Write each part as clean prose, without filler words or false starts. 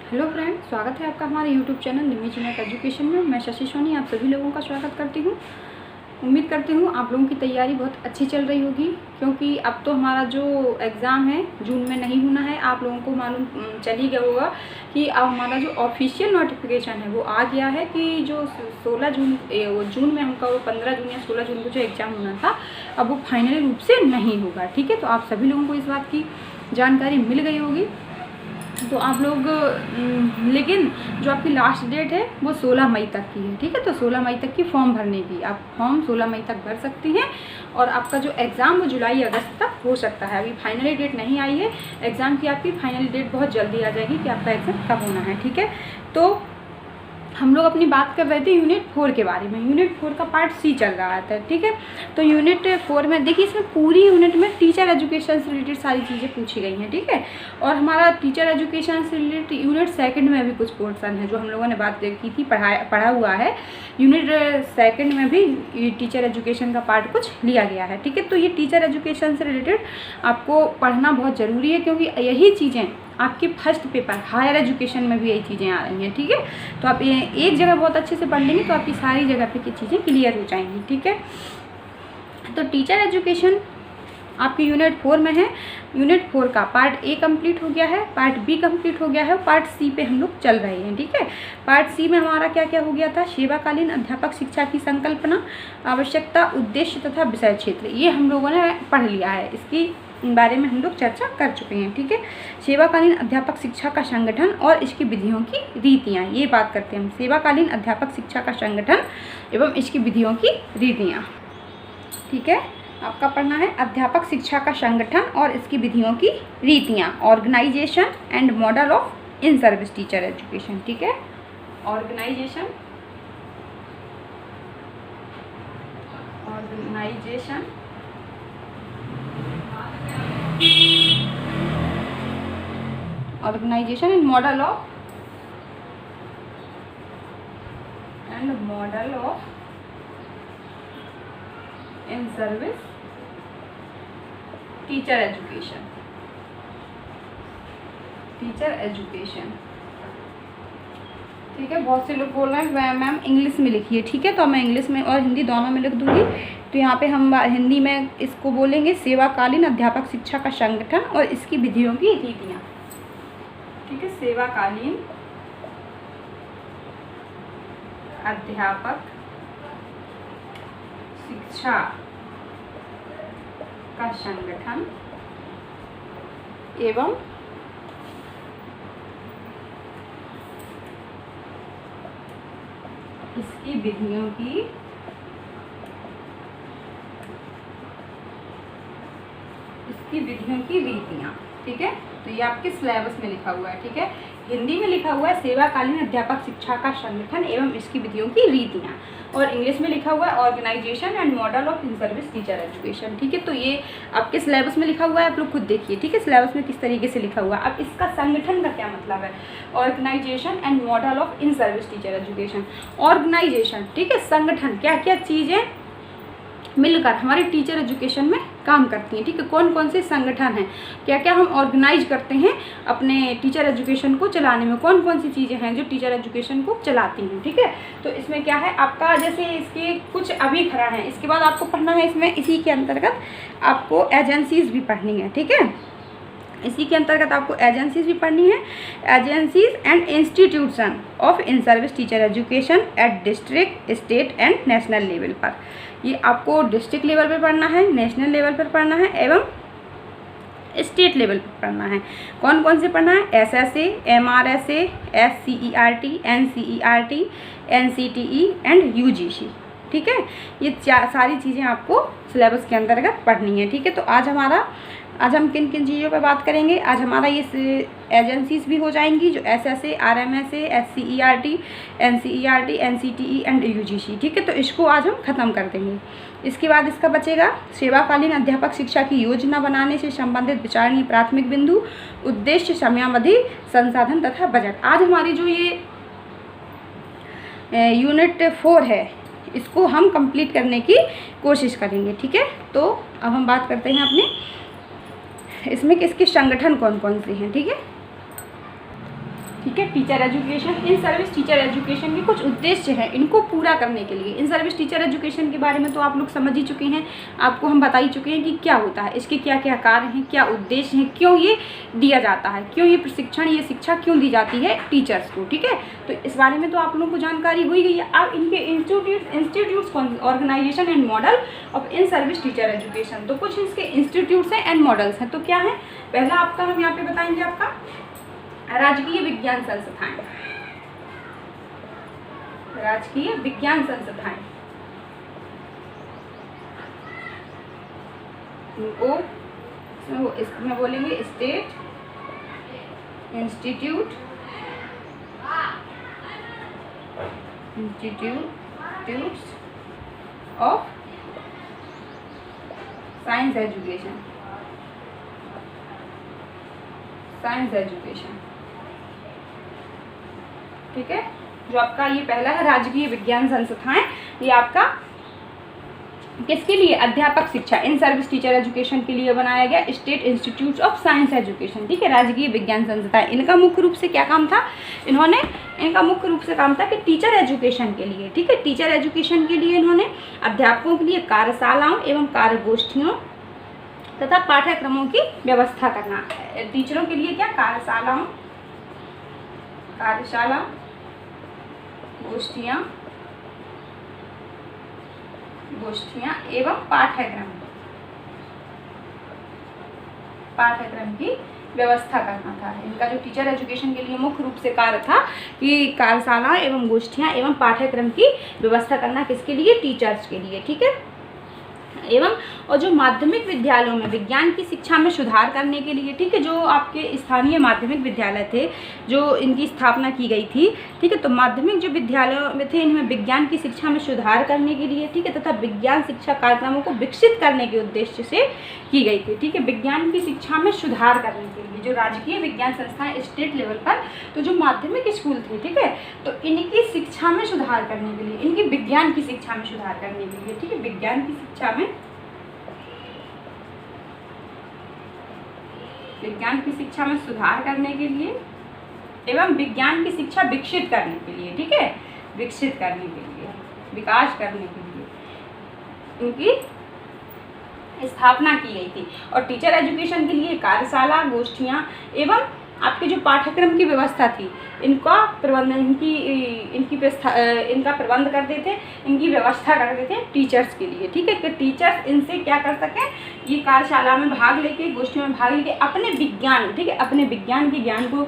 Hello friend, स्वागत है आपका हमारे यूट्यूब चैनल निमिचनेट एजुकेशन में। मैं शशि सोनी आप सभी लोगों का स्वागत करती हूँ। उम्मीद करती हूँ आप लोगों की तैयारी बहुत अच्छी चल रही होगी, क्योंकि अब तो हमारा जो एग्ज़ाम है जून में नहीं होना है। आप लोगों को मालूम चल ही गया होगा कि अब हमारा जो ऑफिशियल नोटिफिकेशन है वो आ गया है कि जो 16 जून जून में हमका वो 15 जून या 16 जून को जो एग्ज़ाम होना था अब वो फाइनली रूप से नहीं होगा। ठीक है, तो आप सभी लोगों को इस बात की जानकारी मिल गई होगी। तो आप लोग लेकिन जो आपकी लास्ट डेट है वो 16 मई तक की है। ठीक है, तो 16 मई तक की फॉर्म भरने की, आप फॉर्म 16 मई तक भर सकती हैं और आपका जो एग्ज़ाम वो जुलाई अगस्त तक हो सकता है। अभी फाइनली डेट नहीं आई है एग्ज़ाम की, आपकी फाइनली डेट बहुत जल्दी आ जाएगी कि आपका एग्ज़ाम कब होना है। ठीक है, तो हम लोग अपनी बात कर रहे थे यूनिट 4 के बारे में। यूनिट 4 का पार्ट सी चल रहा था। ठीक है, तो यूनिट 4 में देखिए, इसमें पूरी यूनिट में टीचर एजुकेशन से रिलेटेड सारी चीज़ें पूछी गई हैं। ठीक है, और हमारा टीचर एजुकेशन से रिलेटेड यूनिट 2 में भी कुछ पोर्सन है जो हम लोगों ने बात की थी, पढ़ा हुआ है। यूनिट 2 में भी टीचर एजुकेशन का पार्ट कुछ लिया गया है। ठीक है, तो ये टीचर एजुकेशन से रिलेटेड आपको पढ़ना बहुत ज़रूरी है, क्योंकि यही चीज़ें आपके फर्स्ट पेपर हायर एजुकेशन में भी यही चीज़ें आ रही हैं। ठीक है, तो आप ये एक जगह बहुत अच्छे से पढ़ लेंगे तो आपकी सारी जगह पे की चीज़ें क्लियर हो जाएंगी। ठीक है, तो टीचर एजुकेशन आपकी यूनिट 4 में है। यूनिट 4 का पार्ट ए कंप्लीट हो गया है, पार्ट बी कंप्लीट हो गया है, पार्ट सी पे हम लोग चल रहे हैं। ठीक है, पार्ट सी में हमारा क्या क्या हो गया था? सेवाकालीन अध्यापक शिक्षा की संकल्पना, आवश्यकता, उद्देश्य तथा विषय क्षेत्र, ये हम लोगों ने पढ़ लिया है। इसकी बारे में हम लोग चर्चा कर चुके हैं। ठीक है, सेवाकालीन अध्यापक शिक्षा का संगठन और इसकी विधियों की रीतियाँ, ये बात करते हैं हम। सेवाकालीन अध्यापक शिक्षा का संगठन एवं इसकी विधियों की रीतियाँ। ठीक है, आपका पढ़ना है अध्यापक शिक्षा का संगठन और इसकी विधियों की रीतियाँ, organisation and model of in service teacher education. ठीक है, organisation organisation and model of in service teacher education. ठीक है, बहुत से लोग बोल रहे हैं मैम इंग्लिश में लिखिए। ठीक है, तो मैं इंग्लिश में और हिंदी दोनों में लिख दूंगी। तो यहाँ पे हम हिंदी में इसको बोलेंगे सेवाकालीन अध्यापक शिक्षा का संगठन और इसकी विधियों की रीतियाँ। ठीक है, सेवाकालीन अध्यापक शिक्षा का संगठन एवं इसकी विधियों की रीतियाँ। ठीक है, तो ये आपके सिलेबस में लिखा हुआ है। ठीक है, हिंदी में लिखा हुआ है सेवाकालीन अध्यापक शिक्षा का संगठन एवं इसकी विधियों की रीतियाँ, और इंग्लिश में लिखा हुआ है organization and model of in service teacher education. ठीक है, तो ये आपके सिलेबस में लिखा हुआ है, आप लोग खुद देखिए। ठीक है, सिलेबस में किस तरीके से लिखा हुआ है। अब इसका संगठन का क्या मतलब है? Organization and model of in service teacher education. Organization, ठीक है, संगठन, क्या क्या चीज़ें मिलकर हमारे टीचर एजुकेशन में काम करती हैं। ठीक है, कौन कौन से संगठन हैं, क्या क्या हम ऑर्गेनाइज करते हैं अपने टीचर एजुकेशन को चलाने में, कौन कौन सी चीज़ें हैं जो टीचर एजुकेशन को चलाती हैं। ठीक है, तो इसमें क्या है आपका, जैसे इसके कुछ अभी खड़ा है, इसके बाद आपको पढ़ना है इसमें, इसी के अंतर्गत आपको एजेंसीज भी पढ़नी है। ठीक है, इसी के अंतर्गत आपको एजेंसीज भी पढ़नी है। Agencies and institution of in service teacher education at district, state and national level पर, ये आपको डिस्ट्रिक्ट लेवल पर पढ़ना है, नेशनल लेवल पर पढ़ना है एवं स्टेट लेवल पर पढ़ना है। कौन कौन से पढ़ना है? SSA, MRSA, SCERT, NCERT, NCTE and UGC। ठीक है, ये सारी चीज़ें आपको सिलेबस के अंतर्गत पढ़नी है। ठीक है, तो आज हम किन किन चीज़ों पर बात करेंगे? आज हमारा ये एजेंसीज भी हो जाएंगी जो SSA, RMSA, SCERT, NCERT, NCTE and UGC। ठीक है, तो इसको आज हम ख़त्म कर देंगे। इसके बाद इसका बचेगा सेवाकालीन अध्यापक शिक्षा की योजना बनाने से संबंधित विचारणीय प्राथमिक बिंदु, उद्देश्य, समयावधि, संसाधन तथा बजट। आज हमारी जो ये यूनिट 4 है इसको हम कंप्लीट करने की कोशिश करेंगे। ठीक है, तो अब हम बात करते हैं अपने इसमें किसके संगठन कौन कौन से हैं। ठीक है, ठीक है। टीचर एजुकेशन, इन सर्विस टीचर एजुकेशन के कुछ उद्देश्य हैं इनको पूरा करने के लिए। इन सर्विस टीचर एजुकेशन के बारे में तो आप लोग समझ ही चुके हैं, आपको हम बता ही चुके हैं कि क्या होता है, इसके क्या क्या कार्य हैं, क्या उद्देश्य हैं, क्यों ये दिया जाता है, क्यों ये प्रशिक्षण, ये शिक्षा क्यों दी जाती है टीचर्स को। ठीक है, तो इस बारे में तो आप लोगों को जानकारी हुई गई है। अब इनके institutes, organization and model of in service teacher education, तो कुछ इसके इंस्टीट्यूट्स हैं एंड मॉडल्स हैं। तो क्या है, पहला आपका हम यहाँ पे बताएंगे आपका राजकीय विज्ञान संस्थाएं। राजकीय विज्ञान संस्थाएं, इनको इसमें बोलेंगे state institutes of science education, science education. ठीक है, जो आपका ये पहला है राजकीय विज्ञान संस्थाएं, ये आपका किसके लिए, अध्यापक शिक्षा, इन सर्विस टीचर एजुकेशन के लिए बनाया गया state institute of science education. ठीक है, राजकीय विज्ञान संस्थाएं, इनका मुख्य रूप से क्या काम था, इनका मुख्य रूप से काम था कि टीचर एजुकेशन के लिए, ठीक है, टीचर एजुकेशन के लिए इन्होंने अध्यापकों के लिए कार्यशालाओं एवं कार्यगोष्ठियों तथा पाठ्यक्रमों की व्यवस्था करना। टीचरों के लिए क्या, कार्यशाला, गोष्ठियाँ एवं पाठ्यक्रम की व्यवस्था करना था। इनका जो टीचर एजुकेशन के लिए मुख्य रूप से कार्य था कि कार्यशाला एवं गोष्ठियाँ एवं पाठ्यक्रम की व्यवस्था करना, किसके लिए, टीचर्स के लिए। ठीक है, एवं और जो माध्यमिक विद्यालयों में विज्ञान की शिक्षा में सुधार करने के लिए, ठीक है, जो आपके स्थानीय माध्यमिक विद्यालय थे जो इनकी स्थापना की गई थी, ठीक है, तो माध्यमिक जो विद्यालयों में थे इनमें विज्ञान की शिक्षा में सुधार करने के लिए, ठीक है, तथा विज्ञान शिक्षा कार्यक्रमों को विकसित करने के उद्देश्य से की गई थी। ठीक है, विज्ञान की शिक्षा में सुधार करने के लिए जो राजकीय विज्ञान संस्थाएं स्टेट लेवल पर, तो जो माध्यमिक स्कूल थे, ठीक है, तो इनकी शिक्षा में सुधार करने के लिए, इनकी विज्ञान की शिक्षा में सुधार करने के लिए, ठीक है, विज्ञान की शिक्षा में सुधार करने के लिए एवं विज्ञान की शिक्षा विकसित करने के लिए, ठीक है, विकसित करने के लिए, विकास करने के लिए इनकी स्थापना की गई थी। और टीचर एजुकेशन के लिए कार्यशाला, गोष्ठियाँ एवं आपके जो पाठ्यक्रम की व्यवस्था थी, इनका प्रबंधन, इनका प्रबंध करते थे, इनकी व्यवस्था करते थे टीचर्स के लिए। ठीक है, कि टीचर्स इनसे क्या कर सकें, ये कार्यशाला में भाग लेके, गोष्ठियों में भाग लेके अपने विज्ञान, ठीक है, अपने विज्ञान के ज्ञान को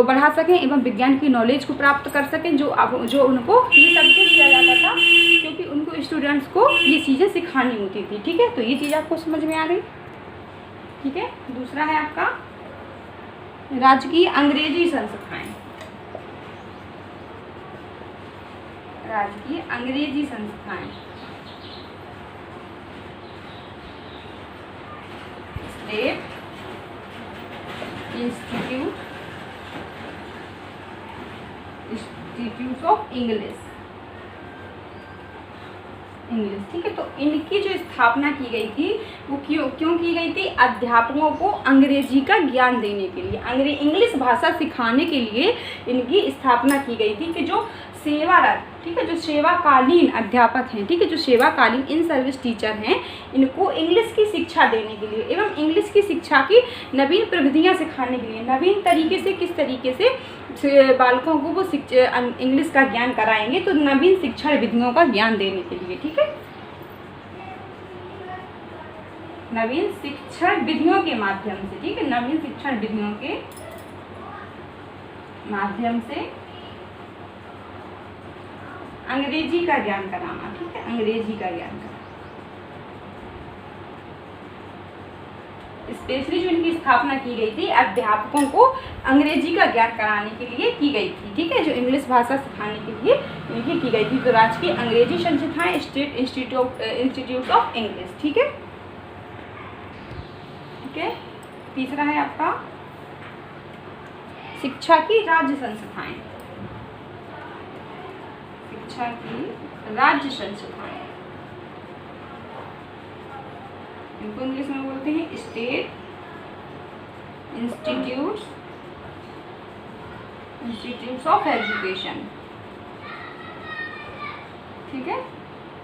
बढ़ा सकें एवं विज्ञान की नॉलेज को प्राप्त कर सकें, जो उनको ये सब्जेक्ट दिया जाता था, क्योंकि उनको स्टूडेंट्स को ये चीज़ें सिखानी होती थी। ठीक है, तो ये चीज़ आपको समझ में आ गई। ठीक है, दूसरा है आपका राजकीय अंग्रेजी संस्थाएं। राजकीय अंग्रेजी संस्थाएं, स्टेट इंस्टीट्यूट ऑफ इंग्लिश। ठीक है, तो इनकी जो स्थापना की गई थी वो क्यों की गई थी, अध्यापकों को अंग्रेजी का ज्ञान देने के लिए, इंग्लिश भाषा सिखाने के लिए इनकी स्थापना की गई थी, कि जो सेवारत, ठीक है, जो सेवाकालीन अध्यापक हैं, ठीक है, जो सेवाकालीन इन सर्विस टीचर हैं, इनको इंग्लिश की शिक्षा देने के लिए एवं इंग्लिश की शिक्षा की नवीन प्रविधियां सिखाने के लिए, नवीन तरीके से, किस तरीके से बालकों को वो इंग्लिश का ज्ञान कराएंगे, तो नवीन शिक्षा विधियों का ज्ञान देने के लिए। ठीक है, नवीन शिक्षण विधियों के माध्यम से, ठीक है, नवीन शिक्षण विधियों के माध्यम से अंग्रेजी का ज्ञान कराना। ठीक है, अंग्रेजी का ज्ञान कराना, स्पेशली जो इनकी स्थापना की गई थी अध्यापकों को अंग्रेजी का ज्ञान कराने के लिए की गई थी। ठीक है, जो इंग्लिश भाषा सिखाने के लिए इनकी की गई थी, तो राजकीय अंग्रेजी संस्थाएं स्टेट इंस्टीट्यूट ऑफ इंग्लिश। ठीक है, ठीक है, तीसरा है आपका शिक्षा की राज्य संस्थाएं। शिक्षा की राज्य संस्थाएं, इनको इंग्लिश में बोलते हैं state institute institutes of education. ठीक है,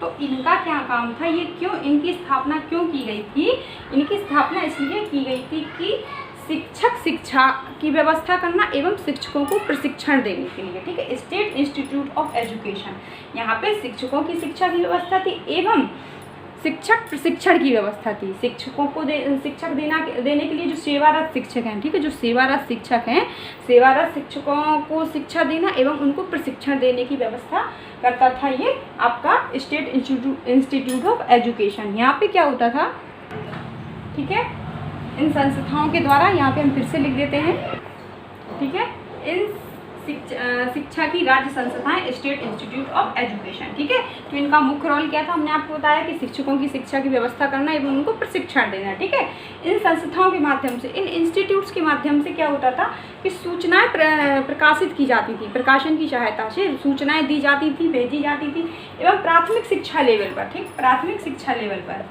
तो इनका क्या काम था, ये क्यों, इनकी स्थापना क्यों की गई थी? इनकी स्थापना इसलिए की गई थी कि शिक्षक शिक्षा की व्यवस्था करना एवं शिक्षकों को प्रशिक्षण देने के लिए। ठीक है, स्टेट इंस्टीट्यूट ऑफ एजुकेशन, यहाँ पे शिक्षकों की शिक्षा की व्यवस्था थी एवं शिक्षक प्रशिक्षण की व्यवस्था थी। शिक्षकों को शिक्षक देने के लिए जो सेवारत शिक्षक हैं, ठीक है, जो सेवारत शिक्षक हैं, सेवारत शिक्षकों को शिक्षा देना एवं उनको प्रशिक्षण देने की व्यवस्था करता था ये आपका स्टेट इंस्टीट्यूट ऑफ एजुकेशन। यहाँ पे क्या होता था, ठीक है, इन संस्थाओं के द्वारा, यहाँ पे हम फिर से लिख देते हैं, ठीक है, इन शिक्षा की राज्य संस्थाएं स्टेट इंस्टीट्यूट ऑफ एजुकेशन। ठीक है, तो इनका मुख्य रोल क्या था, हमने आपको बताया कि शिक्षकों की शिक्षा की व्यवस्था करना एवं उनको प्रशिक्षण देना। ठीक है, इन संस्थाओं के माध्यम से, इन इंस्टीट्यूट्स के माध्यम से क्या होता था कि सूचनाएं प्रकाशित की जाती थी, प्रकाशन की सहायता से सूचनाएं दी जाती थी, भेजी जाती थी एवं प्राथमिक शिक्षा लेवल पर, ठीक, प्राथमिक शिक्षा लेवल पर,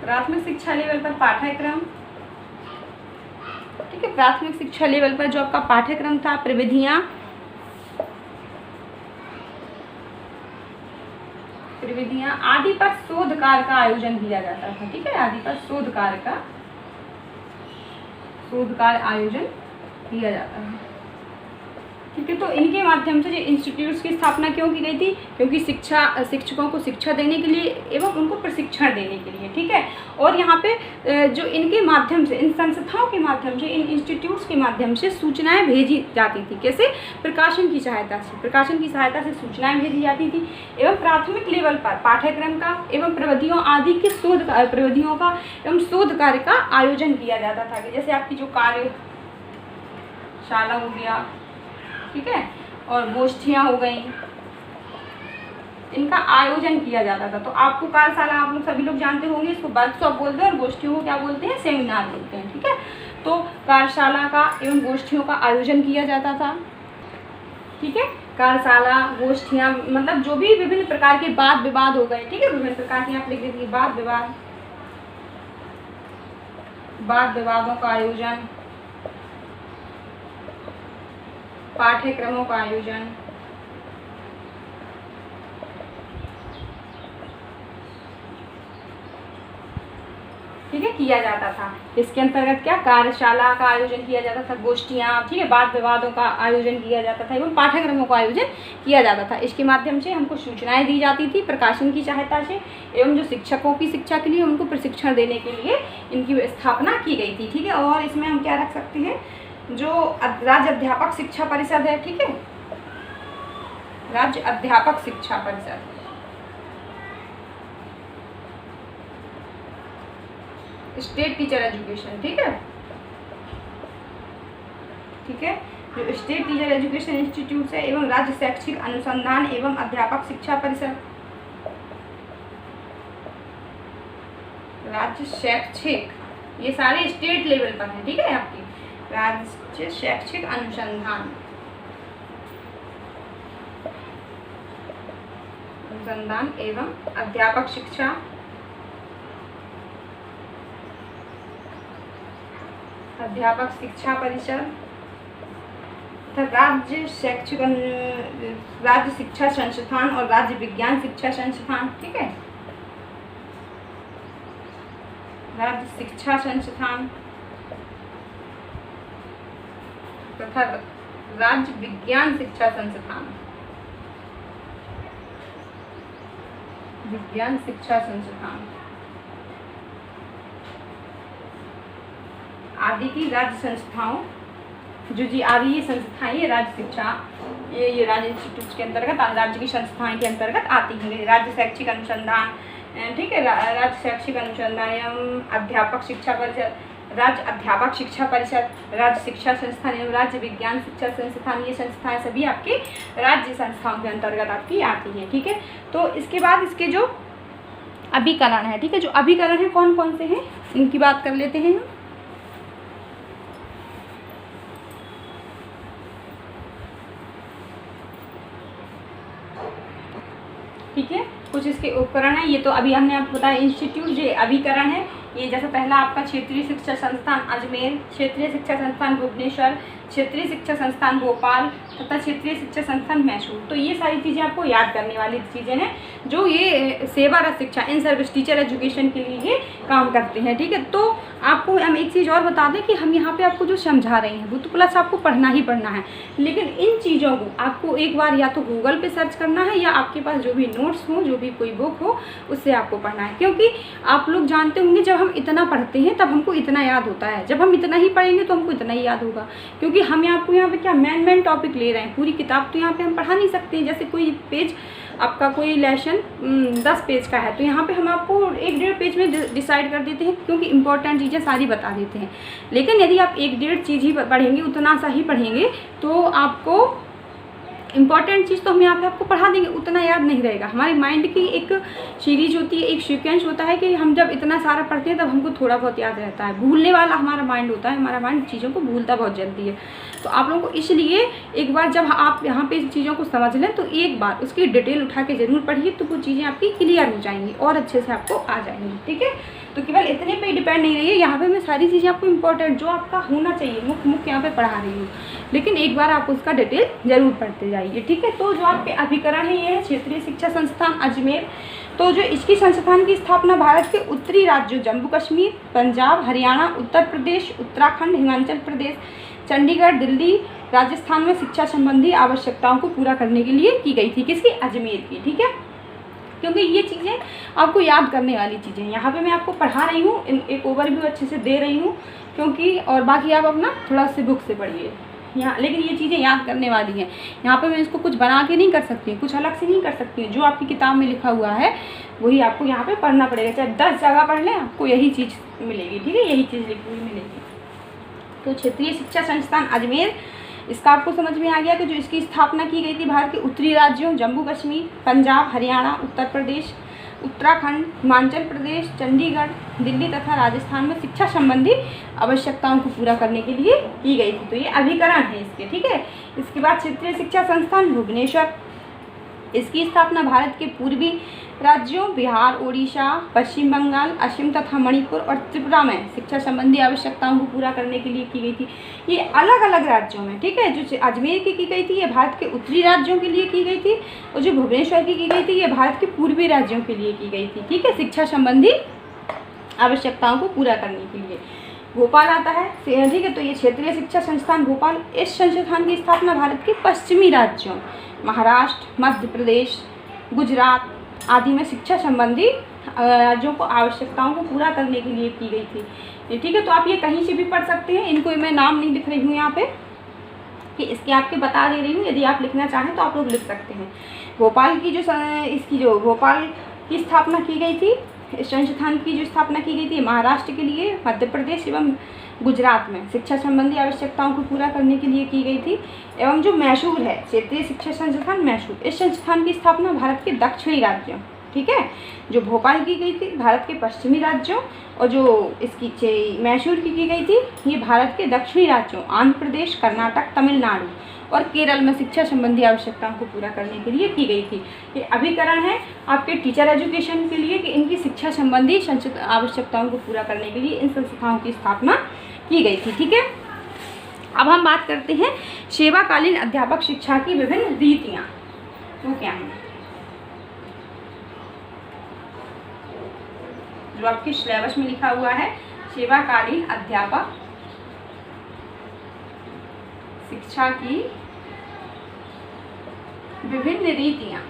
प्राथमिक शिक्षा लेवल पर पाठ्यक्रम, ठीक है, प्राथमिक शिक्षा लेवल पर जो आपका पाठ्यक्रम था, प्रविधियां आदि पर शोध कार्य का आयोजन किया जाता था। ठीक है, आदि पर शोध कार्य आयोजन किया जाता है। ठीक है, तो इनके माध्यम से जो इंस्टीट्यूट्स की स्थापना क्यों की गई थी, क्योंकि शिक्षकों को शिक्षा देने के लिए एवं उनको प्रशिक्षण देने के लिए। ठीक है, और यहाँ पे जो इनके माध्यम से, इन संस्थाओं के माध्यम से, इन इंस्टीट्यूट्स के माध्यम से सूचनाएं भेजी जाती थी। कैसे? प्रकाशन की सहायता से, प्रकाशन की सहायता से सूचनाएं भेजी जाती थी एवं प्राथमिक लेवल पर पाठ्यक्रम का एवं प्रविधियों आदि के प्रविधियों का एवं शोध कार्य का आयोजन किया जाता था। कि जैसे आपकी जो कार्यशाला हो गया, ठीक है, और गोष्ठियाँ हो गई, इनका आयोजन किया जाता था। तो आपको कार्यशाला, आप लोग सभी लोग जानते होंगे, इसको वर्कशॉप बोलते हैं और गोष्ठियों को क्या बोलते हैं? सेमिनार बोलते हैं। ठीक है, तो कार्यशाला का एवं गोष्ठियों का आयोजन किया जाता था। ठीक है, कार्यशाला, गोष्ठियाँ, मतलब जो भी विभिन्न प्रकार के वाद विवाद हो गए, ठीक है, विभिन्न प्रकार के आप लिख दीजिए, वाद विवादों का आयोजन, पाठ्यक्रमों का आयोजन, ठीक है, किया जाता था। इसके अंतर्गत क्या? कार्यशाला का आयोजन किया जाता था, गोष्ठियाँ, ठीक है, वाद विवादों का आयोजन किया जाता था एवं पाठ्यक्रमों का आयोजन किया जाता था। इसके माध्यम से हमको सूचनाएं दी जाती थी प्रकाशन की सहायता से एवं जो शिक्षकों की शिक्षा के लिए उनको प्रशिक्षण देने के लिए इनकी स्थापना की गई थी। ठीक है, और इसमें हम क्या रख सकते हैं, जो राज्य अध्यापक शिक्षा परिषद है, ठीक है, राज्य अध्यापक शिक्षा परिषद, स्टेट टीचर एजुकेशन, ठीक है, ठीक है, जो स्टेट टीचर एजुकेशन इंस्टीट्यूट है एवं राज्य शैक्षिक अनुसंधान एवं अध्यापक शिक्षा परिषद, राज्य शैक्षिक, ये सारे स्टेट लेवल पर हैं। ठीक है, आपकी राज्य शैक्षिक अनुसंधान एवं अध्यापक शिक्षा, अध्यापक शिक्षा परिषद तथा राज्य शिक्षा संस्थान और राज्य विज्ञान शिक्षा संस्थान। ठीक है, राज्य शिक्षा संस्थान तथा राज्य विज्ञान शिक्षा संस्थान, विज्ञान शिक्षा संस्थान आदि की राज्य संस्थाओं, जो जी आ रही है संस्थाएं, ये राज्य शिक्षा, ये राज्य इंस्टीट्यूट के अंतर्गत, राज्य की संस्थाएं के अंतर्गत आती हैं। राज्य शैक्षिक अनुसंधान, ठीक है, राज्य शैक्षिक अनुसंधान एवं अध्यापक शिक्षा परिषद, राज्य अध्यापक शिक्षा परिषद, राज्य शिक्षा संस्थान एवं राज्य विज्ञान शिक्षा संस्थान, ये संस्थाएं सभी आपके राज्य संस्थाओं के अंतर्गत आपकी आती हैं। ठीक है, तो इसके बाद इसके जो अभिकरण है, ठीक है, जो अभिकरण है कौन कौन से हैं, इनकी बात कर लेते हैं हम। ठीक है, कुछ इसके उपकरण है, ये तो अभी हमने आपको बताया। इंस्टीट्यूट जो अभिकरण है, ये जैसे पहला आपका क्षेत्रीय शिक्षा संस्थान अजमेर, क्षेत्रीय शिक्षा संस्थान भुवनेश्वर, क्षेत्रीय शिक्षा संस्थान भोपाल तथा क्षेत्रीय शिक्षा संस्थान मैसूर। तो ये सारी चीज़ें आपको याद करने वाली चीज़ें हैं जो ये सेवारत शिक्षा इन सर्विस टीचर एजुकेशन के लिए ये काम करते हैं। ठीक है, तो आपको हम एक चीज़ और बता दें कि हम यहाँ पे आपको जो समझा रहे हैं वो तो प्लस आपको पढ़ना ही पढ़ना है, लेकिन इन चीज़ों को आपको एक बार या तो गूगल पे सर्च करना है या आपके पास जो भी नोट्स हो, जो भी कोई बुक हो, उससे आपको पढ़ना है। क्योंकि आप लोग जानते होंगे जब हम इतना पढ़ते हैं तब हमको इतना याद होता है, जब हम इतना ही पढ़ेंगे तो हमको इतना ही याद होगा। क्योंकि हम आपको यहाँ पे क्या मेन टॉपिक ले रहे हैं, पूरी किताब तो यहाँ पे हम पढ़ा नहीं सकते। जैसे कोई पेज आपका कोई लेसन 10 पेज का है तो यहाँ पे हम आपको 1-1.5 पेज में डिसाइड कर देते हैं, क्योंकि इंपॉर्टेंट चीज़ें सारी बता देते हैं। लेकिन यदि आप 1-1.5 चीज़ ही पढ़ेंगे, उतना सा ही पढ़ेंगे, तो आपको इंपॉर्टेंट चीज़ तो हम यहाँ पे आपको पढ़ा देंगे, उतना याद नहीं रहेगा। हमारे माइंड की एक सीरीज होती है, एक सीक्वेंस होता है कि हम जब इतना सारा पढ़ते हैं तब हमको थोड़ा बहुत याद रहता है। भूलने वाला हमारा माइंड होता है, हमारा माइंड चीज़ों को भूलता बहुत जल्दी है। तो आप लोगों को इसलिए एक बार जब आप यहाँ पे इन चीज़ों को समझ लें तो एक बार उसकी डिटेल उठा के ज़रूर पढ़िए, तो वो चीज़ें आपकी क्लियर हो जाएंगी और अच्छे से आपको आ जाएंगी। ठीक है, तो केवल इतने पे डिपेंड नहीं रहिए, यहाँ पे मैं सारी चीज़ें आपको इंपॉर्टेंट जो आपका होना चाहिए मुख्य यहाँ पे पढ़ा रही हूँ, लेकिन एक बार आप उसका डिटेल जरूर पढ़ते जाइए। ठीक है, तो जो आपके अभिकरण है ये है क्षेत्रीय शिक्षा संस्थान अजमेर। तो जो इसकी संस्थान की स्थापना भारत के उत्तरी राज्यों जम्मू कश्मीर, पंजाब, हरियाणा, उत्तर प्रदेश, उत्तराखंड, हिमाचल प्रदेश, चंडीगढ़, दिल्ली, राजस्थान में शिक्षा संबंधी आवश्यकताओं को पूरा करने के लिए की गई थी। किसकी? अजमेर की। ठीक है, क्योंकि ये चीज़ें आपको याद करने वाली चीज़ें यहाँ पे मैं आपको पढ़ा रही हूँ, एक ओवरव्यू अच्छे से दे रही हूँ, क्योंकि और बाकी आप अपना थोड़ा से बुक से पढ़िए यहाँ, लेकिन ये चीज़ें याद करने वाली हैं। यहाँ पे मैं इसको कुछ बना के नहीं कर सकती, कुछ अलग से नहीं कर सकती। जो आपकी किताब में लिखा हुआ है वही आपको यहाँ पे पढ़ना पड़ेगा, चाहे 10 जगह पढ़ लें आपको यही चीज़ मिलेगी। ठीक है, यही चीज़ लिखी हुई मिलेगी। तो क्षेत्रीय शिक्षा संस्थान अजमेर, इसका आपको समझ में आ गया कि जो इसकी स्थापना की गई थी भारत के उत्तरी राज्यों जम्मू कश्मीर, पंजाब, हरियाणा, उत्तर प्रदेश, उत्तराखंड, हिमाचल प्रदेश, चंडीगढ़, दिल्ली तथा राजस्थान में शिक्षा संबंधी आवश्यकताओं को पूरा करने के लिए की गई थी। तो ये अभिकरण है इसके। ठीक है, इसके बाद क्षेत्रीय शिक्षा संस्थान भुवनेश्वर, इसकी स्थापना भारत के पूर्वी राज्यों बिहार, उड़ीसा, पश्चिम बंगाल, असम तथा मणिपुर और त्रिपुरा में शिक्षा संबंधी आवश्यकताओं को पूरा करने के लिए की गई थी। ये अलग अलग राज्यों में। ठीक है, जो अजमेर की गई थी ये भारत के उत्तरी राज्यों के लिए की गई थी, और जो भुवनेश्वर की गई थी ये भारत के पूर्वी राज्यों के लिए की गई थी। ठीक है, शिक्षा संबंधी आवश्यकताओं को पूरा करने के लिए। भोपाल आता है। ठीक है, तो ये क्षेत्रीय शिक्षा संस्थान भोपाल, इस संस्थान की स्थापना भारत के पश्चिमी राज्यों महाराष्ट्र, मध्य प्रदेश, गुजरात आदि में शिक्षा संबंधी राज्यों को आवश्यकताओं को पूरा करने के लिए की गई थी। ठीक है, तो आप ये कहीं से भी पढ़ सकते हैं, इनको मैं नाम नहीं लिख रही हूँ यहाँ पे कि इसके आपके बता दे रही हूँ, यदि आप लिखना चाहें तो आप लोग लिख सकते हैं। भोपाल की जो भोपाल की स्थापना की गई थी, इस संस्थान की जो स्थापना की गई थी महाराष्ट्र के लिए, मध्य प्रदेश एवं गुजरात में शिक्षा संबंधी आवश्यकताओं को पूरा करने के लिए की गई थी। एवं जो मैसूर है क्षेत्रीय शिक्षा संस्थान मैसूर, इस संस्थान की स्थापना भारत के दक्षिणी राज्यों, ठीक है, जो भोपाल की गई थी भारत के पश्चिमी राज्यों, और जो इसकी मैसूर की गई थी ये भारत के दक्षिणी राज्यों आंध्र प्रदेश, कर्नाटक, तमिलनाडु और केरल में शिक्षा संबंधी आवश्यकताओं को पूरा करने के लिए की गई थी। ये अभिकरण है आपके टीचर एजुकेशन के लिए कि इनकी शिक्षा संबंधी आवश्यकताओं को पूरा करने के लिए इन संस्थाओं की स्थापना की गई थी। ठीक है, अब हम बात करते हैं सेवाकालीन अध्यापक शिक्षा की विभिन्न रीतियाँ। वो क्या हैं? जो आपके सिलेबस में लिखा हुआ है, सेवाकालीन अध्यापक शिक्षा की विभिन्न रीतियाँ।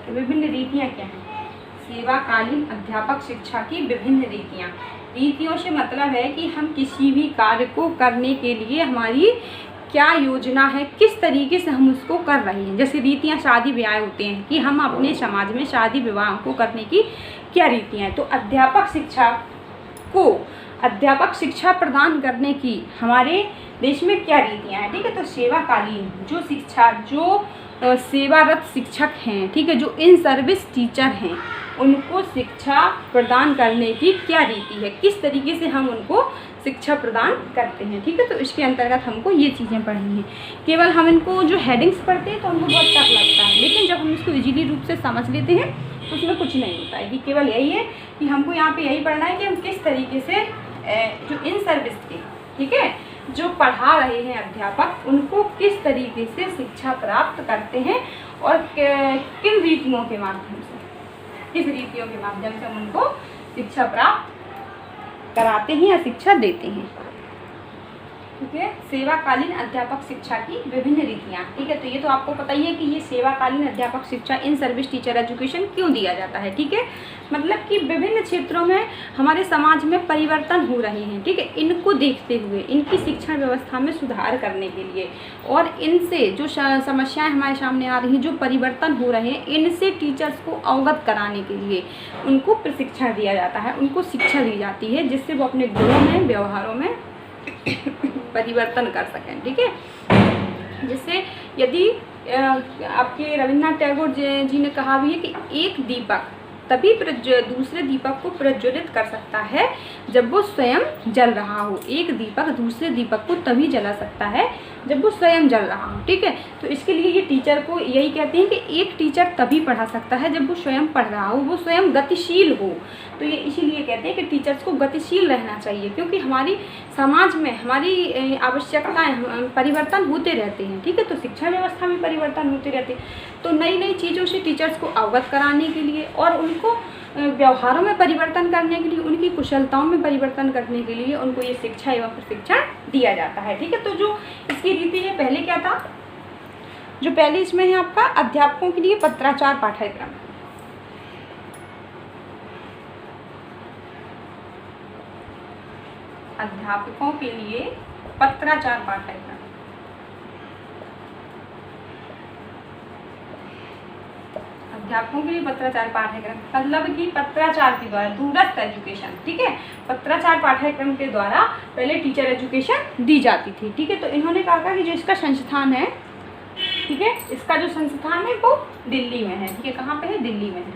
विभिन्न रीतियाँ क्या हैं? सेवाकालीन अध्यापक शिक्षा की विभिन्न रीतियाँ। रीतियों से मतलब है कि हम किसी भी कार्य को करने के लिए हमारी क्या योजना है, किस तरीके से हम उसको कर रहे हैं। जैसे रीतियाँ शादी ब्याह होते हैं कि हम अपने समाज में शादी विवाह को करने की क्या रीतियाँ हैं। तो अध्यापक शिक्षा प्रदान करने की हमारे देश में क्या रीतियाँ हैं। ठीक है, तो सेवाकालीन जो सेवारत शिक्षक हैं, ठीक है, जो इन सर्विस टीचर हैं, उनको शिक्षा प्रदान करने की क्या रीति है, किस तरीके से हम उनको शिक्षा प्रदान करते हैं। ठीक है, तो इसके अंतर्गत हमको ये चीज़ें पढ़नी है। केवल हम इनको जो हेडिंग्स पढ़ते हैं तो हमको बहुत टफ लगता है, लेकिन जब हम इसको इजीली रूप से समझ लेते हैं तो उसमें कुछ नहीं होता है। कि केवल यही है कि हमको यहाँ पे यही पढ़ना है कि हम किस तरीके से जो इन सर्विस के, ठीक है, जो पढ़ा रहे हैं अध्यापक, उनको किस तरीके से शिक्षा प्राप्त करते हैं और किन रीतियों के माध्यम से, किस रीतियों के माध्यम से हम उनको शिक्षा प्राप्त कराते हैं या शिक्षा देते हैं। ठीक है, सेवाकालीन अध्यापक शिक्षा की विभिन्न रीतियाँ। ठीक है, तो ये तो आपको पता ही है कि ये सेवाकालीन अध्यापक शिक्षा इन सर्विस टीचर एजुकेशन क्यों दिया जाता है। ठीक है, मतलब कि विभिन्न क्षेत्रों में हमारे समाज में परिवर्तन हो रहे हैं। ठीक है, इनको देखते हुए इनकी शिक्षण व्यवस्था में सुधार करने के लिए और इनसे जो समस्याएं हमारे सामने आ रही हैं, जो परिवर्तन हो रहे हैं, इनसे टीचर्स को अवगत कराने के लिए उनको प्रशिक्षण दिया जाता है, उनको शिक्षा दी जाती है, जिससे वो अपने गुणों में, व्यवहारों में परिवर्तन कर सकें। ठीक है, जिससे यदि आपके रविन्द्रनाथ टैगोर जी ने कहा भी है कि एक दीपक तभी दूसरे दीपक को प्रज्वलित कर सकता है जब वो स्वयं जल रहा हो। एक दीपक दूसरे दीपक को तभी जला सकता है जब वो स्वयं जल रहा हो। ठीक है, तो इसके लिए ये टीचर को यही कहते हैं कि एक टीचर तभी पढ़ा सकता है जब वो स्वयं पढ़ रहा हो, वो स्वयं गतिशील हो। तो ये इसीलिए कहते हैं कि टीचर्स को गतिशील रहना चाहिए, क्योंकि हमारी समाज में हमारी आवश्यकताएं परिवर्तन होते रहते हैं। ठीक है, तो शिक्षा व्यवस्था में परिवर्तन होते रहते हैं, तो नई नई चीज़ों से टीचर्स को अवगत कराने के लिए और उनको व्यवहारों में परिवर्तन करने के लिए, उनकी कुशलताओं में परिवर्तन करने के लिए उनको ये शिक्षा एवं प्रशिक्षण दिया जाता है। ठीक है, तो जो इसकी रीति है, पहले क्या था, जो पहले इसमें है आपका अध्यापकों के लिए पत्राचार पाठ्यक्रम। अध्यापकों के लिए पत्राचार पाठ्यक्रम। अध्यापकों के लिए पत्राचार पाठ्यक्रम मतलब कि पत्राचार के द्वारा दूरस्थ एजुकेशन। ठीक है, पत्राचार पाठ्यक्रम के द्वारा पहले टीचर एजुकेशन दी जाती थी। ठीक है, तो इन्होंने कहा कि जो इसका संस्थान है, ठीक है, इसका जो संस्थान है वो दिल्ली में है। ठीक है, कहाँ पे है, दिल्ली में है।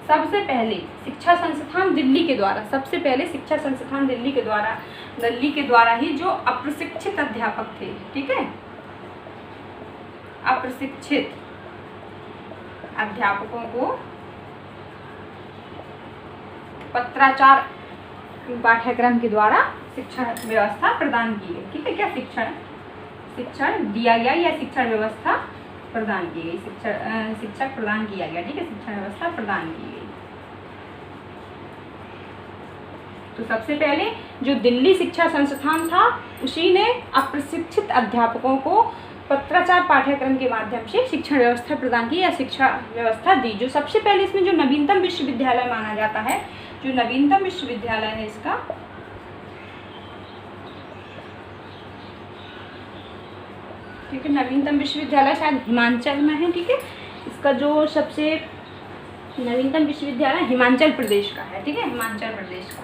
सबसे पहले शिक्षा संस्थान दिल्ली के द्वारा, सबसे पहले शिक्षा संस्थान दिल्ली के द्वारा ही जो अप्रशिक्षित अध्यापक थे, ठीक है, अप्रशिक्षित अध्यापकों को पत्राचार पाठ्यक्रम के द्वारा शिक्षण व्यवस्था प्रदान की गई। ठीक है, क्या शिक्षण दिया गया या शिक्षण व्यवस्था प्रदान की गई, शिक्षक प्रदान किया गया। ठीक है, शिक्षण व्यवस्था प्रदान की गई। तो सबसे पहले जो दिल्ली शिक्षा संस्थान था, उसी ने अप्रशिक्षित अध्यापकों को पत्राचार पाठ्यक्रम के माध्यम से शिक्षण व्यवस्था प्रदान की या शिक्षा व्यवस्था दी। जो सबसे पहले इसमें जो नवीनतम विश्वविद्यालय माना जाता है, जो नवीनतम विश्वविद्यालय है इसका, ठीक है, नवीनतम विश्वविद्यालय शायद हिमाचल में है। ठीक है, इसका जो सबसे नवीनतम विश्वविद्यालय हिमाचल प्रदेश का है। ठीक है, हिमाचल प्रदेश का।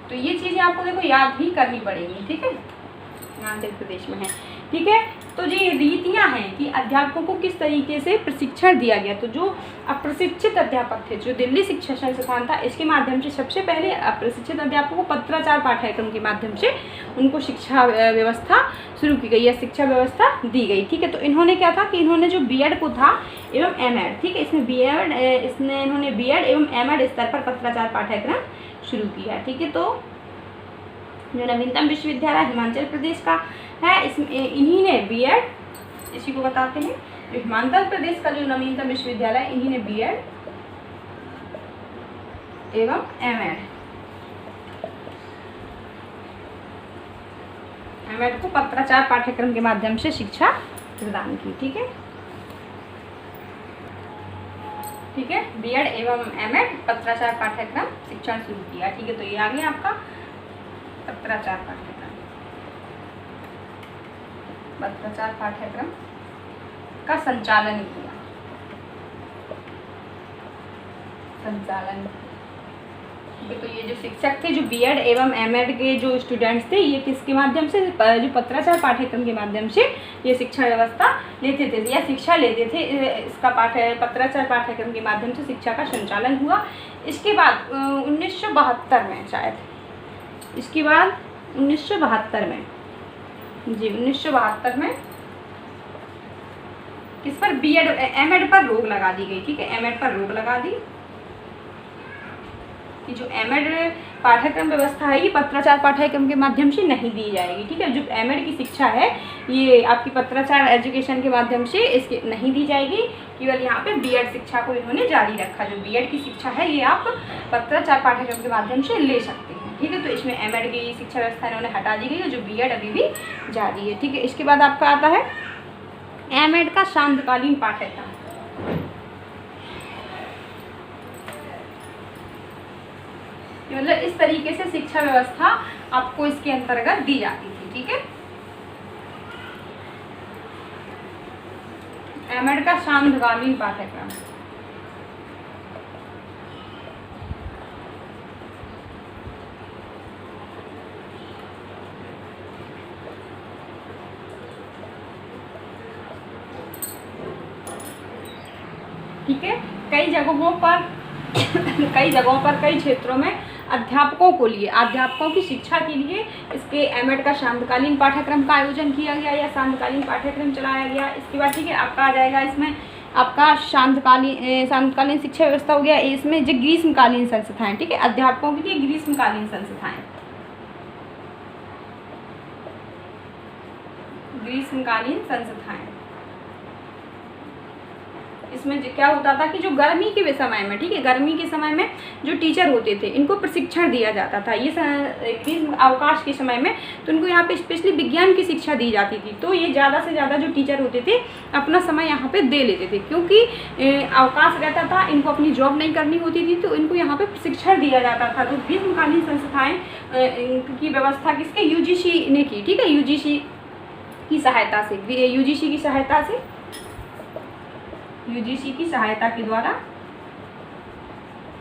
तो ये चीज़ें आपको देखो याद ही करनी पड़ेगी। ठीक है, हिमाचल प्रदेश में है। ठीक है, तो ये रीतियाँ हैं कि अध्यापकों को किस तरीके से प्रशिक्षण दिया गया। तो जो अप्रशिक्षित अध्यापक थे, जो दिल्ली शिक्षा संस्थान था, इसके माध्यम से सबसे पहले अप्रशिक्षित अध्यापकों को पत्राचार पाठ्यक्रम के माध्यम से उनको शिक्षा व्यवस्था शुरू की गई या शिक्षा व्यवस्था दी गई। ठीक है, तो इन्होंने क्या था कि इन्होंने जो बीएड को था एवं एमएड, ठीक है, इन्होंने बीएड एवं एमएड स्तर पर पत्राचार पाठ्यक्रम शुरू किया। ठीक है, तो जो नवीनतम विश्वविद्यालय हिमाचल प्रदेश का है, इसमें इन्हीं ने बीएड, इसी को बताते हैं, जो हिमाचल प्रदेश का जो नवीनतम विश्वविद्यालय, इन्हीं ने बीएड एवं एमएड को पत्राचार पाठ्यक्रम के माध्यम से शिक्षा प्रदान की। ठीक है, ठीक है, बीएड एवं एमएड पत्राचार पाठ्यक्रम शिक्षण शुरू किया। ठीक है, तो ये आ गया आपका पत्राचार पाठ्यक्रम। पत्राचार पाठ्यक्रम का संचालन किया, तो ये जो शिक्षक थे, जो बीएड एवं एमएड के जो स्टूडेंट्स थे, ये किसके माध्यम से, जो पत्राचार पाठ्यक्रम के माध्यम से ये शिक्षा व्यवस्था लेते थे या शिक्षा लेते थे। इसका पत्राचार पाठ्यक्रम के माध्यम से शिक्षा का संचालन हुआ। इसके बाद 1972 में शायद, इसके बाद 1972 में, जी 1972 में इस पर बीएड एमएड पर रोक लगा दी गई। ठीक है, एमएड पर रोक लगा दी कि जो एमएड पाठ्यक्रम व्यवस्था है ये पत्राचार पाठ्यक्रम के माध्यम से नहीं दी जाएगी। ठीक है, जो एमएड की शिक्षा है ये आपकी पत्राचार एजुकेशन के माध्यम से इसके नहीं दी जाएगी, केवल यहाँ पे बीएड शिक्षा को इन्होंने जारी रखा। जो बीएड की शिक्षा है ये आप पत्राचार पाठ्यक्रम के माध्यम से ले सकते हैं। ठीक है, तो इसमें एमएड की शिक्षा व्यवस्था इन्होंने हटा दी गई है, जो बीएड अभी भी जारी है। ठीक है, इसके बाद आपका आता है एमएड का शांतकालीन पाठ्यक्रम। मतलब इस तरीके से शिक्षा व्यवस्था आपको इसके अंतर्गत दी जाती थी। ठीक है, एमएड का शांतकालीन पाठ्यक्रम। ठीक है, कई जगहों पर कई क्षेत्रों में अध्यापकों की शिक्षा के लिए इसके एमएड का शांतकालीन पाठ्यक्रम का आयोजन किया गया या शांतकालीन पाठ्यक्रम चलाया गया। इसके बाद ठीक है आपका आ जाएगा इसमें आपका शांतकालीन शिक्षा व्यवस्था हो गया। इसमें जो ग्रीष्मकालीन संस्थाएं, ठीक है, अध्यापकों के लिए ग्रीष्मकालीन संस्थाएं, इसमें क्या होता था कि जो गर्मी के समय में, ठीक है, गर्मी के समय में जो टीचर होते थे इनको प्रशिक्षण दिया जाता था। ये ग्रीष्म अवकाश के समय में तो इनको यहाँ पे स्पेशली विज्ञान की शिक्षा दी जाती थी। तो ये ज़्यादा से ज़्यादा जो टीचर होते थे अपना समय यहाँ पे दे लेते थे, क्योंकि अवकाश रहता था, इनको अपनी जॉब नहीं करनी होती थी, तो इनको यहाँ पे प्रशिक्षण दिया जाता था। तो ग्रीष्मकालीन संस्थाएँ की व्यवस्था किसके, यूजीसी ने की। ठीक है, यूजीसी की सहायता के द्वारा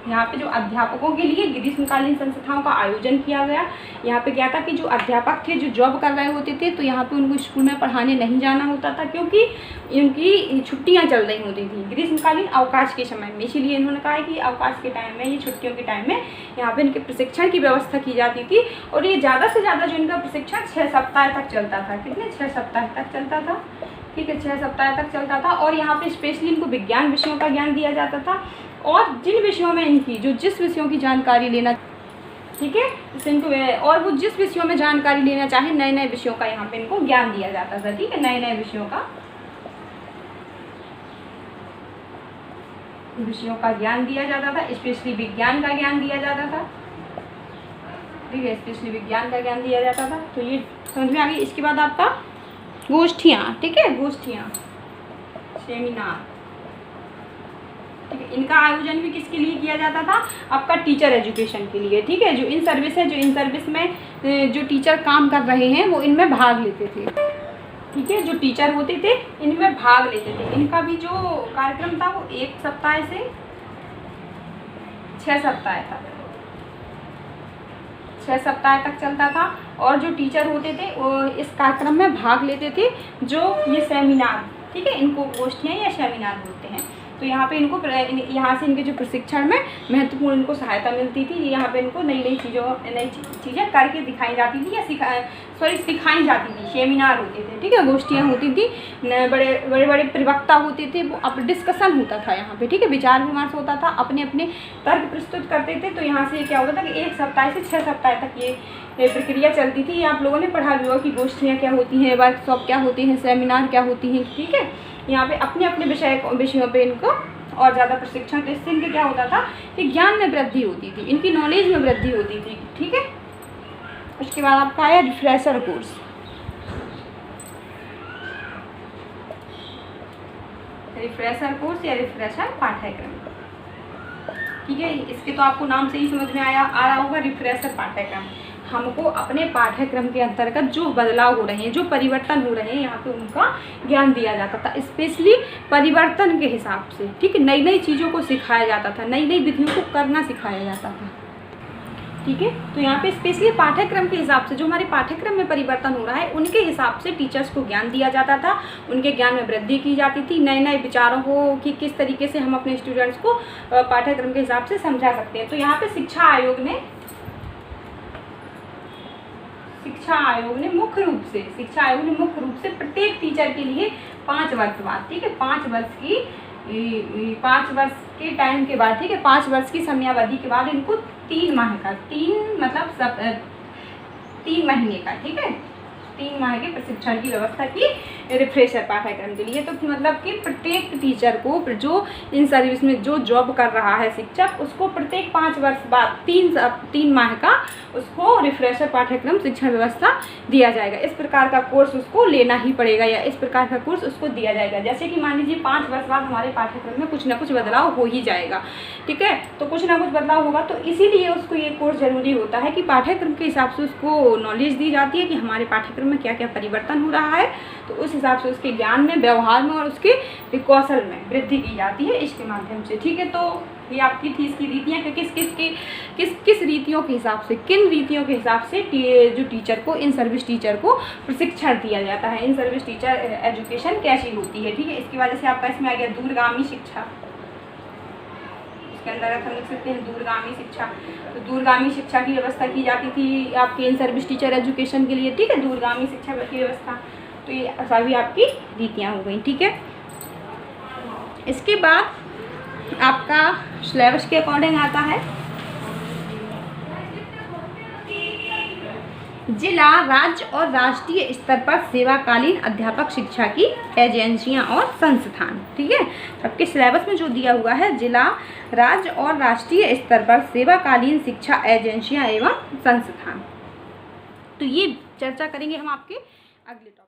यहाँ पे जो अध्यापकों के लिए ग्रीष्मकालीन संस्थाओं का आयोजन किया गया। यहाँ पे क्या था कि जो अध्यापक थे जो जॉब कर रहे होते थे तो यहाँ पे उनको स्कूल में पढ़ाने नहीं जाना होता था, क्योंकि इनकी छुट्टियाँ चल रही होती थी ग्रीष्मकालीन अवकाश के समय में। इसीलिए इन्होंने कहा है कि अवकाश के टाइम में, ये छुट्टियों के टाइम में यहाँ पे इनके प्रशिक्षण की व्यवस्था की जाती थी। और ये ज़्यादा से ज़्यादा जो इनका प्रशिक्षण 6 सप्ताह तक चलता था। कितने, 6 सप्ताह तक चलता था। ठीक है, 6 सप्ताह तक चलता था। और यहाँ पे स्पेशली इनको विज्ञान विषयों का ज्ञान दिया जाता था, और जिन विषयों में इनकी जिस विषयों की जानकारी लेना, ठीक है, तो इनको और वो जिस विषयों में जानकारी लेना चाहे नए नए विषयों का यहाँ पे इनको ज्ञान दिया जाता था। ठीक है, नए नए विषयों का ज्ञान दिया जाता था, स्पेशली विज्ञान का ज्ञान दिया जाता था। ठीक है, स्पेशली विज्ञान का ज्ञान दिया जाता था। तो ये समझ में आ गई। इसके बाद आपका गोष्ठियाँ, ठीक है, गोष्ठियाँ, सेमिनार, ठीक है, इनका आयोजन भी किसके लिए किया जाता था, आपका टीचर एजुकेशन के लिए। ठीक है, जो इन सर्विस में जो टीचर काम कर रहे हैं वो इनमें भाग लेते थे। ठीक है, जो टीचर होते थे इनमें भाग लेते थे। इनका भी जो कार्यक्रम था वो 1 सप्ताह से 6 सप्ताह था, 6 सप्ताह तक चलता था। और जो टीचर होते थे वो इस कार्यक्रम में भाग लेते थे, जो ये सेमिनार, ठीक है, इनको गोष्ठियाँ या सेमिनार बोलते हैं। तो यहाँ पे इनको यहाँ से इनके जो प्रशिक्षण में महत्वपूर्ण इनको सहायता मिलती थी। यहाँ पे इनको नई नई चीज़ें करके दिखाई जाती थी या सिखाई जाती थी। सेमिनार होते थे, ठीक है, गोष्ठियाँ होती थी, बड़े बड़े प्रवक्ता होते थे, वो अब डिस्कशन होता था यहाँ पे। ठीक है, विचार विमर्श होता था, अपने अपने तर्क प्रस्तुत करते थे। तो यहाँ से क्या होता था कि 1 सप्ताह से 6 सप्ताह तक ये प्रक्रिया चलती थी। आप लोगों ने पढ़ा भी होगा कि गोष्ठियाँ क्या होती हैं, वर्कशॉप क्या होती हैं, सेमिनार क्या होती हैं। ठीक है, यहाँ पे अपने अपने विषयों पे इनको और ज़्यादा प्रशिक्षण, तो इससे इनके क्या होता था कि ज्ञान में वृद्धि होती थी, इनकी नॉलेज में वृद्धि होती थी। ठीक है, उसके बाद आपका आया रिफ्रेशर कोर्स। रिफ्रेशर कोर्स या रिफ्रेशर पाठ्यक्रम, ठीक है, इसके तो आपको नाम से ही समझ में आ रहा होगा, रिफ्रेशर पाठ्यक्रम। हमको अपने पाठ्यक्रम के अंतर्गत जो बदलाव हो रहे हैं, जो परिवर्तन हो रहे हैं, यहाँ पे उनका ज्ञान दिया जाता था, स्पेशली परिवर्तन के हिसाब से। ठीक है, नई नई चीज़ों को सिखाया जाता था, नई नई विधियों को करना सिखाया जाता था। ठीक है। तो यहाँ पे स्पेशली पाठ्यक्रम के हिसाब से जो हमारे पाठ्यक्रम में परिवर्तन हो रहा है उनके हिसाब से टीचर्स को ज्ञान दिया जाता था, उनके ज्ञान में वृद्धि की जाती थी, नए नए विचारों को कि किस तरीके से हम अपने स्टूडेंट्स को पाठ्यक्रम के हिसाब से समझा सकते हैं। तो यहाँ पे शिक्षा आयोग ने मुख्य रूप से प्रत्येक टीचर के लिए 5 वर्ष बाद, ठीक है, 5 वर्ष के टाइम के बाद, ठीक है, 5 वर्ष की समयावधि के बाद इनको 3 माह का 3 महीने का, ठीक है, 3 माह के प्रशिक्षण की व्यवस्था की रिफ्रेशर पाठ्यक्रम के लिए। तो मतलब कि प्रत्येक टीचर को जो इन सर्विस में जो जॉब कर रहा है शिक्षक, उसको प्रत्येक 5 वर्ष बाद 3 माह का उसको रिफ्रेशर पाठ्यक्रम शिक्षण व्यवस्था दिया जाएगा। इस प्रकार का कोर्स उसको लेना ही पड़ेगा या इस प्रकार का कोर्स उसको दिया जाएगा। जैसे कि मान लीजिए 5 वर्ष बाद हमारे पाठ्यक्रम में कुछ ना कुछ बदलाव हो ही जाएगा, ठीक है, तो कुछ ना कुछ बदलाव होगा, तो इसीलिए उसको ये कोर्स जरूरी होता है कि पाठ्यक्रम के हिसाब से उसको नॉलेज दी जाती है कि हमारे पाठ्यक्रम में क्या क्या परिवर्तन हो रहा है, तो उस हिसाब से उसके ज्ञान में, व्यवहार में और उसके कौशल में वृद्धि की जाती है इसके माध्यम से, ठीक है। तो ये आपकी थी इसकी रीतियाँ कि किस रीतियों के हिसाब से, किन रीतियों के हिसाब से जो टीचर को, इन सर्विस टीचर को प्रशिक्षण दिया जाता है, इन सर्विस टीचर एजुकेशन कैसी होती है, ठीक है। इसकी वजह से आपका इसमें आ गया दूरगामी शिक्षा, इसके अंतर्गत हम लिख सकते हैं दूरगामी शिक्षा। तो दूरगामी शिक्षा की व्यवस्था की जाती थी आपके इन सर्विस टीचर एजुकेशन के लिए, ठीक है, दूरगामी शिक्षा की व्यवस्था। तो ये सभी आपकी रीतियाँ हो गई, ठीक है। इसके बाद आपका सिलेबस के अकॉर्डिंग आता है जिला, राज्य और राष्ट्रीय स्तर पर सेवाकालीन अध्यापक शिक्षा की एजेंसियां और संस्थान, ठीक है। आपके सिलेबस में जो दिया हुआ है जिला, राज्य और राष्ट्रीय स्तर पर सेवाकालीन शिक्षा एजेंसियां एवं संस्थान, तो ये चर्चा करेंगे हम आपके अगले टॉपिक।